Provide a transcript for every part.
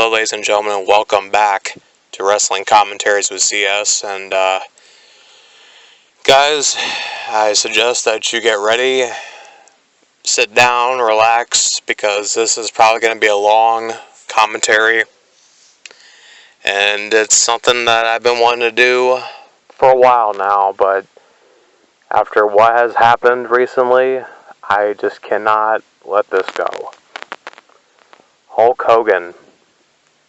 Hello, ladies and gentlemen, and welcome back to Wrestling Commentaries with CS. And, guys, I suggest that you get ready, sit down, relax, because this is probably going to be a long commentary. And it's something that I've been wanting to do for a while now, but after what has happened recently, I just cannot let this go. Hulk Hogan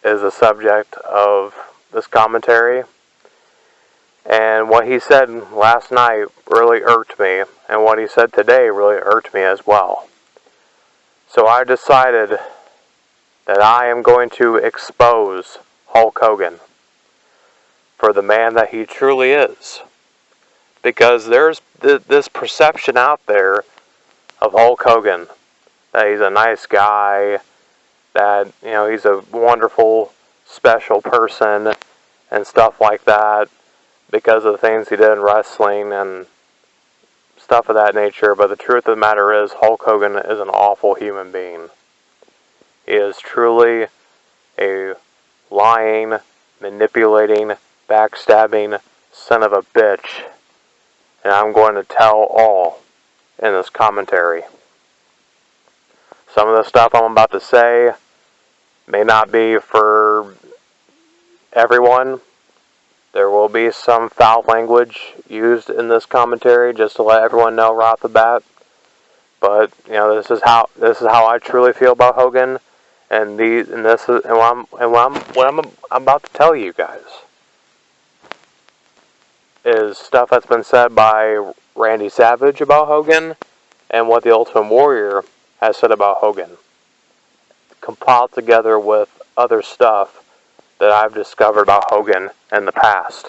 is the subject of this commentary, and what he said last night really irked me, and what he said today really irked me as well. So I decided that I am going to expose Hulk Hogan for the man that he truly is, because there's this perception out there of Hulk Hogan that he's a nice guy, that, you know, he's a wonderful, special person, and stuff like that, because of the things he did in wrestling and stuff of that nature. But the truth of the matter is, Hulk Hogan is an awful human being. He is truly a lying, manipulating, backstabbing son of a bitch. And I'm going to tell all in this commentary. Some of the stuff I'm about to say may not be for everyone. There will be some foul language used in this commentary, just to let everyone know right off the bat. But you know, this is how I truly feel about Hogan, and what I'm about to tell you guys is stuff that's been said by Randy Savage about Hogan, and what the Ultimate Warrior has said about Hogan, compiled together with other stuff that I've discovered about Hogan in the past.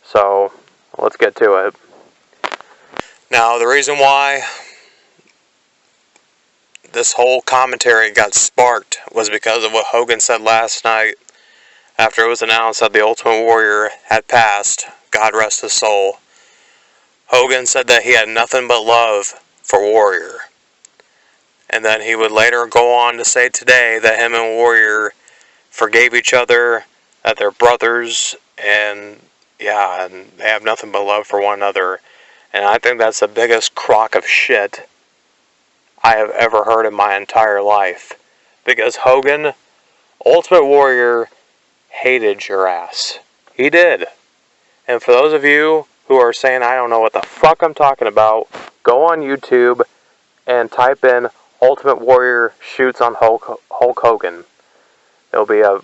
So, let's get to it. Now, the reason why this whole commentary got sparked was because of what Hogan said last night after it was announced that the Ultimate Warrior had passed, God rest his soul. Hogan said that he had nothing but love for Warrior. And then he would later go on to say today that him and Warrior forgave each other, that they're brothers, and they have nothing but love for one another. And I think that's the biggest crock of shit I have ever heard in my entire life. Because Hogan, Ultimate Warrior, hated your ass. He did. And for those of you who are saying I don't know what the fuck I'm talking about, go on YouTube and type in Ultimate Warrior shoots on Hulk Hogan. It'll be a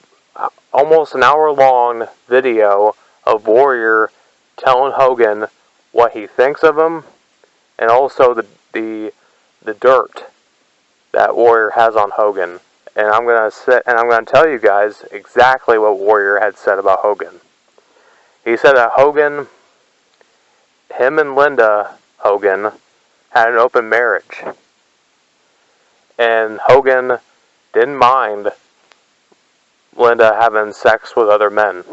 almost an hour-long video of Warrior telling Hogan what he thinks of him, and also the dirt that Warrior has on Hogan. And I'm gonna tell you guys exactly what Warrior had said about Hogan. He said that Hogan, him and Linda Hogan, had an open marriage. And Hogan didn't mind Linda having sex with other men,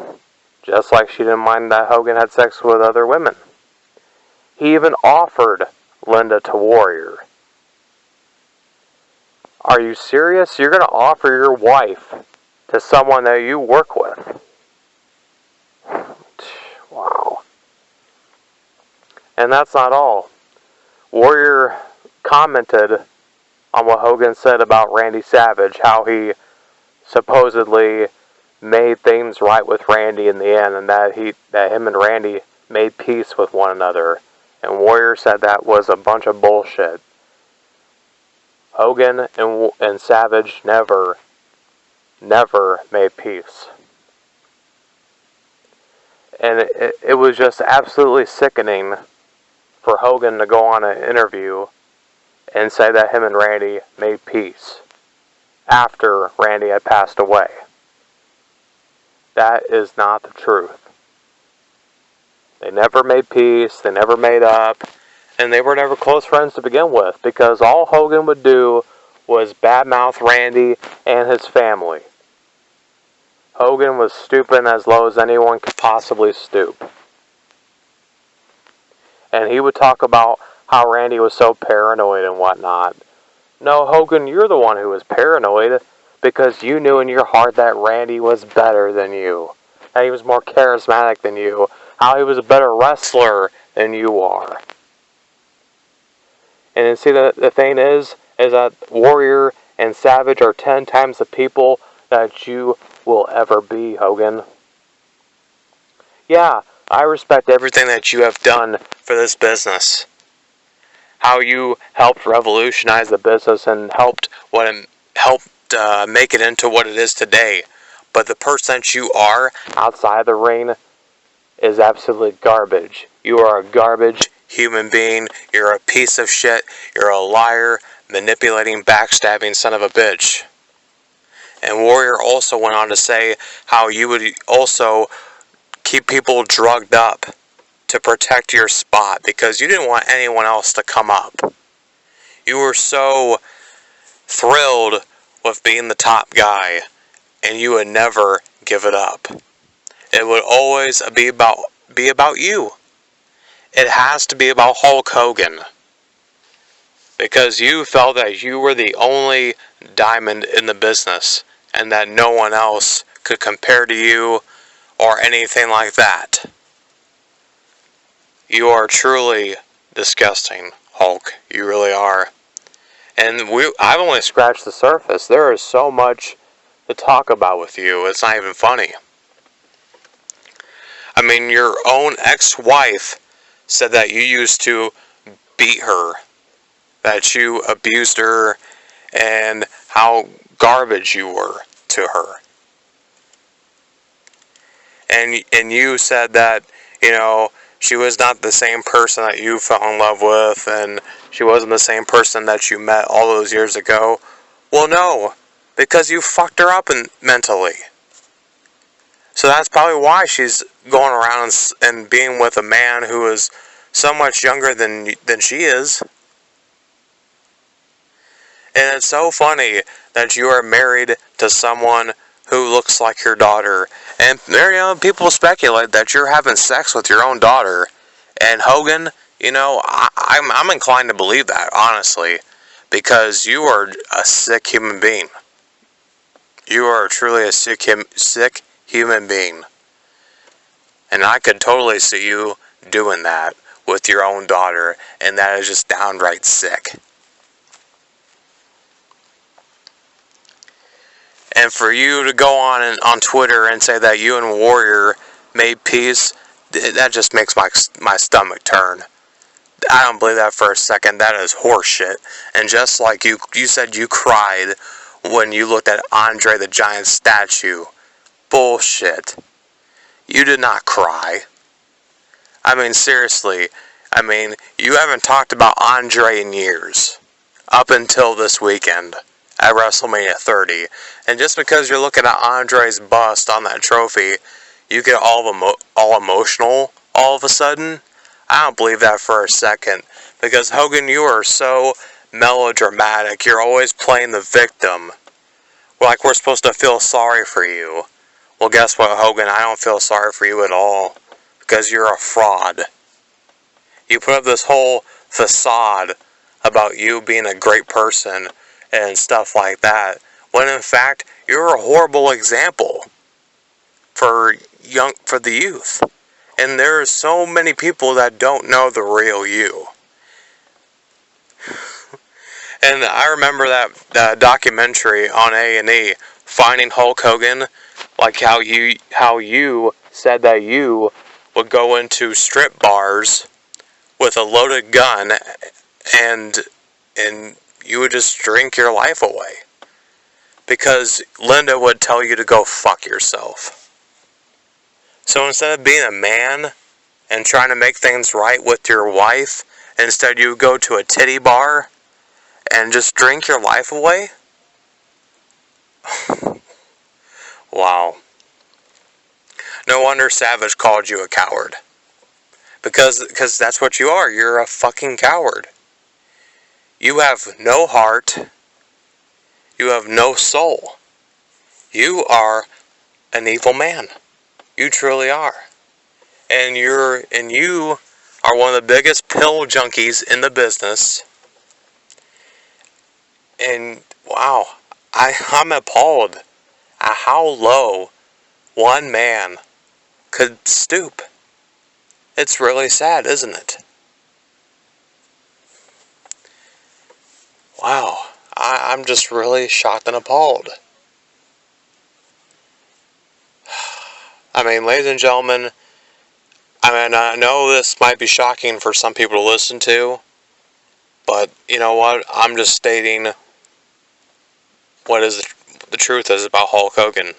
just like she didn't mind that Hogan had sex with other women. He even offered Linda to Warrior. Are you serious? You're going to offer your wife to someone that you work with? Wow. And that's not all. Warrior commented on what Hogan said about Randy Savage, how he supposedly made things right with Randy in the end, and that him and Randy made peace with one another. And Warrior said that was a bunch of bullshit. Hogan and Savage never made peace. And it was just absolutely sickening for Hogan to go on an interview and say that him and Randy made peace after Randy had passed away. That is not the truth. They never made peace, they never made up, and they were never close friends to begin with, because all Hogan would do was badmouth Randy and his family. Hogan was stooping as low as anyone could possibly stoop. And he would talk about how Randy was so paranoid and whatnot. No, Hogan, you're the one who was paranoid, because you knew in your heart that Randy was better than you, that he was more charismatic than you, how he was a better wrestler than you are. And then see, the thing is that Warrior and Savage are 10 times the people that you will ever be, Hogan. Yeah, I respect everything that you have done for this business. How you helped revolutionize the business and helped make it into what it is today. But the person that you are outside the ring is absolute garbage. You are a garbage human being. You're a piece of shit. You're a liar, manipulating, backstabbing son of a bitch. And Warrior also went on to say how you would also keep people drugged up to protect your spot because you didn't want anyone else to come up. You were so thrilled with being the top guy, and you would never give it up. It would always be about you. It has to be about Hulk Hogan. Because you felt that you were the only diamond in the business, and that no one else could compare to you or anything like that. You are truly disgusting, Hulk. You really are. And I've only scratched the surface. There is so much to talk about with you. It's not even funny. I mean, your own ex-wife said that you used to beat her, that you abused her, and how garbage you were to her. And you said that, she was not the same person that you fell in love with, and she wasn't the same person that you met all those years ago. Well, no, because you fucked her up mentally. So that's probably why she's going around and being with a man who is so much younger than she is. And it's so funny that you are married to someone who looks like your daughter. And people speculate that you're having sex with your own daughter. And Hogan, I'm inclined to believe that, honestly. Because you are a sick human being. You are truly a sick human being. And I could totally see you doing that with your own daughter. And that is just downright sick. And for you to go on Twitter and say that you and Warrior made peace, that just makes my stomach turn. I don't believe that for a second. That is horseshit. And just like you said you cried when you looked at Andre the Giant statue. Bullshit. You did not cry. I mean, seriously. I mean, you haven't talked about Andre in years. Up until this weekend. At WrestleMania 30. And just because you're looking at Andre's bust on that trophy, you get all emotional all of a sudden? I don't believe that for a second. Because Hogan, you are so melodramatic. You're always playing the victim. Like we're supposed to feel sorry for you. Well, guess what, Hogan? I don't feel sorry for you at all. Because you're a fraud. You put up this whole facade about you being a great person and stuff like that, when in fact you're a horrible example for the youth. And there are so many people that don't know the real you. And I remember that documentary on A&E, Finding Hulk Hogan, like how you said that you would go into strip bars with a loaded gun and you would just drink your life away. Because Linda would tell you to go fuck yourself. So instead of being a man and trying to make things right with your wife, instead you go to a titty bar and just drink your life away? Wow. No wonder Savage called you a coward. Because that's what you are. You're a fucking coward. You have no heart. You have no soul. You are an evil man. You truly are. And you are one of the biggest pill junkies in the business. And wow, I'm appalled at how low one man could stoop. It's really sad, isn't it? Wow, I'm just really shocked and appalled. I mean, ladies and gentlemen, I know this might be shocking for some people to listen to, but you know what? I'm just stating what is the truth is about Hulk Hogan.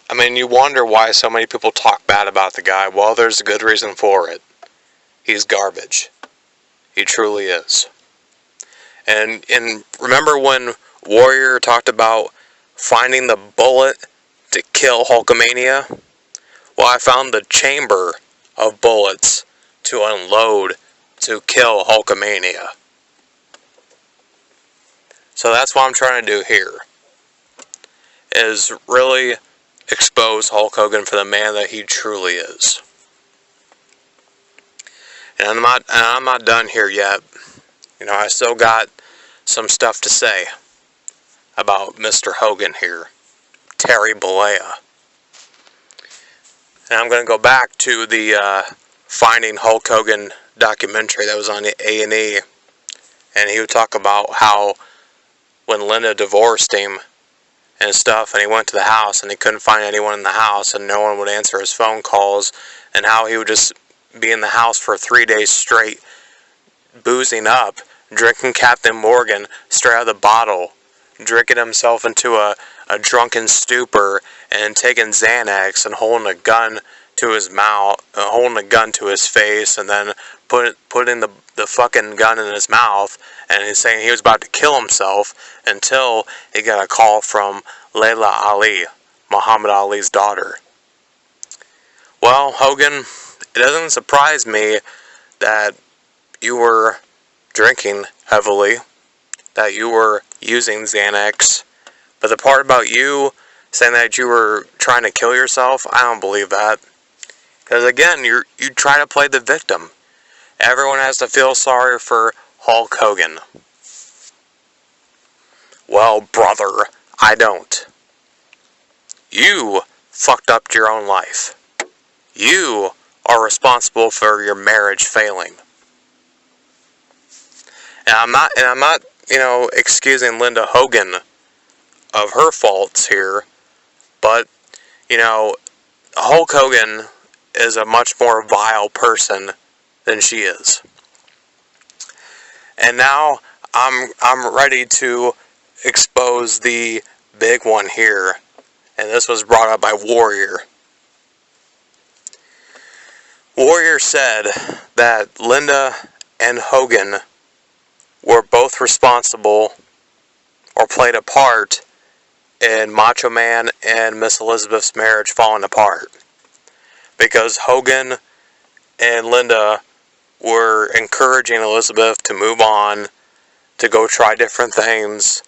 I mean, you wonder why so many people talk bad about the guy. Well, there's a good reason for it. He's garbage. He truly is. And remember when Warrior talked about finding the bullet to kill Hulkamania? Well, I found the chamber of bullets to unload to kill Hulkamania. So that's what I'm trying to do here, is really expose Hulk Hogan for the man that he truly is. And I'm not done here yet. You know, I still got some stuff to say about Mr. Hogan here, Terry Bollea. And I'm going to go back to the Finding Hulk Hogan documentary that was on A&E, and he would talk about how when Linda divorced him and stuff, and he went to the house and he couldn't find anyone in the house and no one would answer his phone calls, and how he would just be in the house for 3 days straight, boozing up, drinking Captain Morgan straight out of the bottle, drinking himself into a drunken stupor, and taking Xanax and holding a gun to his mouth, holding a gun to his face, and then putting the fucking gun in his mouth, and he's saying he was about to kill himself until he got a call from Layla Ali, Muhammad Ali's daughter. Well, Hogan, it doesn't surprise me that you were drinking heavily, that you were using Xanax, but the part about you saying that you were trying to kill yourself, I don't believe that. Because again, you try to play the victim. Everyone has to feel sorry for Hulk Hogan. Well, brother, I don't. You fucked up your own life. You are responsible for your marriage failing. And I'm not, excusing Linda Hogan of her faults here, but, Hulk Hogan is a much more vile person than she is. And now I'm ready to expose the big one here, and this was brought up by Warrior. Warrior said that Linda and Hogan were both responsible or played a part in Macho Man and Miss Elizabeth's marriage falling apart. Because Hogan and Linda were encouraging Elizabeth to move on, to go try different things,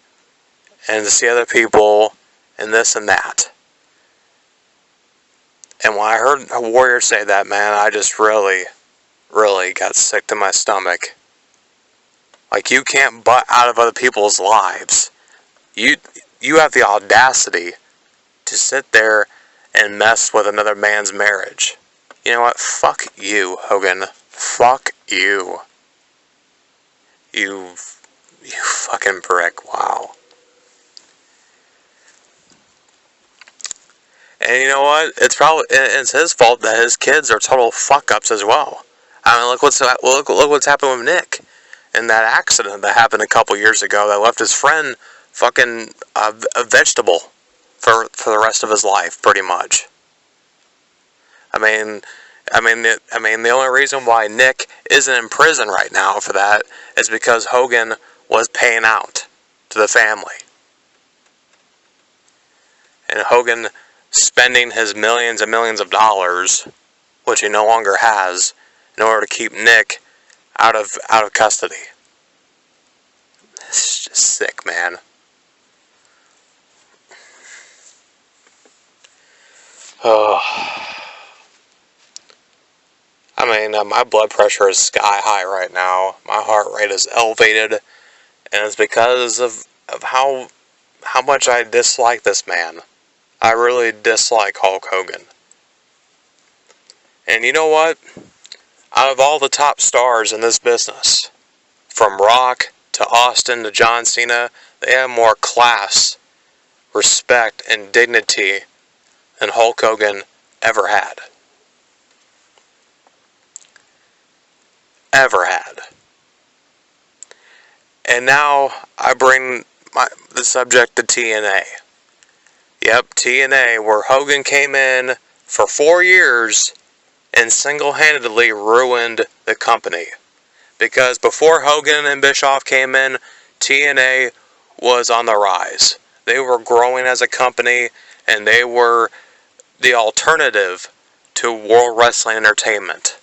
and to see other people, and this and that. And when I heard a Warrior say that, man, I just really, really got sick to my stomach. Like, you can't butt out of other people's lives. You have the audacity to sit there and mess with another man's marriage. You know what? Fuck you, Hogan. Fuck you. You fucking prick. Wow. And you know what? It's his fault that his kids are total fuck-ups as well. I mean, look what's happened with Nick in that accident that happened a couple years ago that left his friend fucking a vegetable for the rest of his life, pretty much. I mean, the only reason why Nick isn't in prison right now for that is because Hogan was paying out to the family. And Hogan spending his millions and millions of dollars, which he no longer has, in order to keep Nick out of custody. It's just sick, man. Oh. I mean, my blood pressure is sky high right now. My heart rate is elevated. And it's because of how much I dislike this man. I really dislike Hulk Hogan. And you know what? Out of all the top stars in this business, from Rock to Austin to John Cena, they have more class, respect, and dignity than Hulk Hogan ever had. Ever had. And now I bring the subject to TNA. Yep, TNA, where Hogan came in for 4 years and single-handedly ruined the company. Because before Hogan and Bischoff came in, TNA was on the rise. They were growing as a company, and they were the alternative to World Wrestling Entertainment.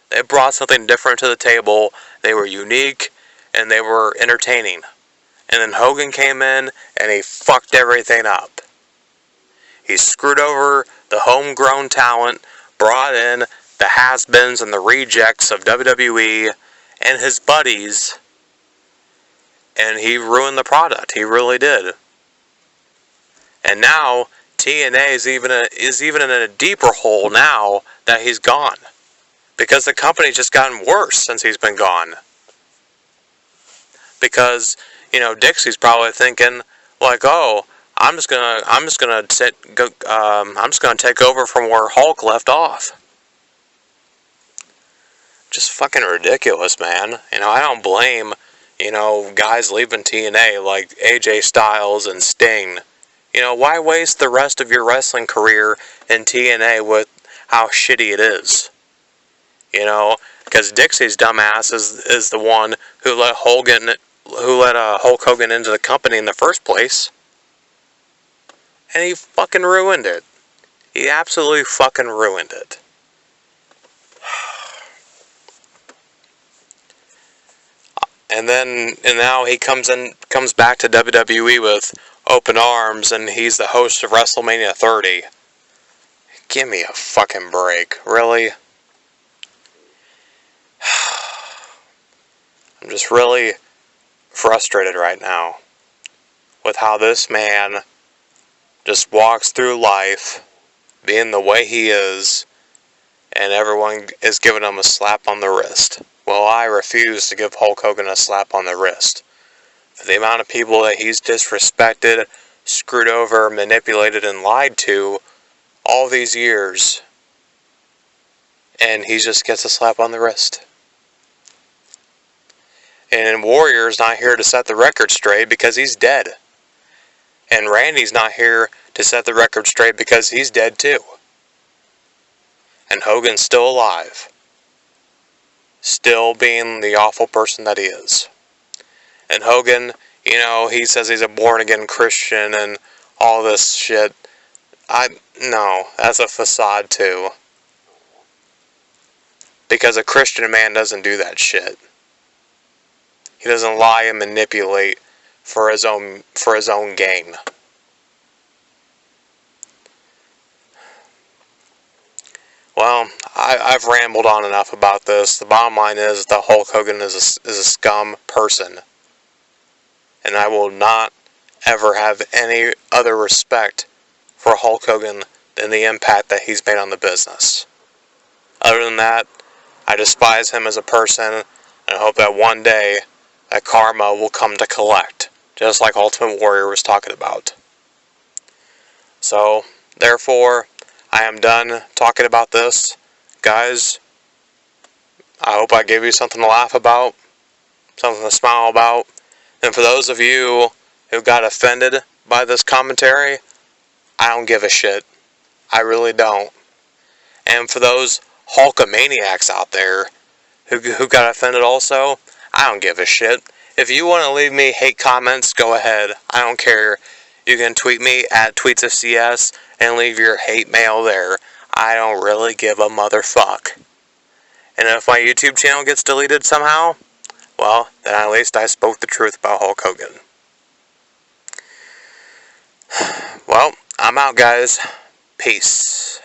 They brought something different to the table. They were unique, and they were entertaining. And then Hogan came in, and he fucked everything up. He screwed over the homegrown talent, brought in the has-beens and the rejects of WWE and his buddies, and he ruined the product. He really did. And now TNA is even in a deeper hole now that he's gone, because the company's just gotten worse since he's been gone. Because Dixie's probably thinking like, oh, I'm just gonna take over from where Hulk left off. Just fucking ridiculous, man. I don't blame, guys leaving TNA like AJ Styles and Sting. Why waste the rest of your wrestling career in TNA with how shitty it is? Because Dixie's dumbass is the one who let Hulk Hogan into the company in the first place. And he fucking ruined it. He absolutely fucking ruined it. And now he comes back to WWE with open arms, and he's the host of WrestleMania 30. Give me a fucking break, really? I'm just really frustrated right now with how this man just walks through life being the way he is, and everyone is giving him a slap on the wrist. Well, I refuse to give Hulk Hogan a slap on the wrist. For the amount of people that he's disrespected, screwed over, manipulated, and lied to all these years, and he just gets a slap on the wrist. And Warrior's not here to set the record straight because he's dead. And Randy's not here to set the record straight because he's dead too. And Hogan's still alive. Still being the awful person that he is. And Hogan, he says he's a born-again Christian and all this shit. No, that's a facade too. Because a Christian man doesn't do that shit. He doesn't lie and manipulate for his own gain. Well, I've rambled on enough about this. The bottom line is that Hulk Hogan is a scum person. And I will not ever have any other respect for Hulk Hogan than the impact that he's made on the business. Other than that, I despise him as a person, and I hope that one day that karma will come to collect, just like Ultimate Warrior was talking about. So, therefore, I am done talking about this. Guys, I hope I gave you something to laugh about, something to smile about. And for those of you who got offended by this commentary, I don't give a shit. I really don't. And for those Hulkamaniacs out there who got offended also, I don't give a shit. If you want to leave me hate comments, go ahead. I don't care. You can tweet me at tweetsofcs and leave your hate mail there. I don't really give a motherfuck. And if my YouTube channel gets deleted somehow, well, then at least I spoke the truth about Hulk Hogan. Well, I'm out, guys. Peace.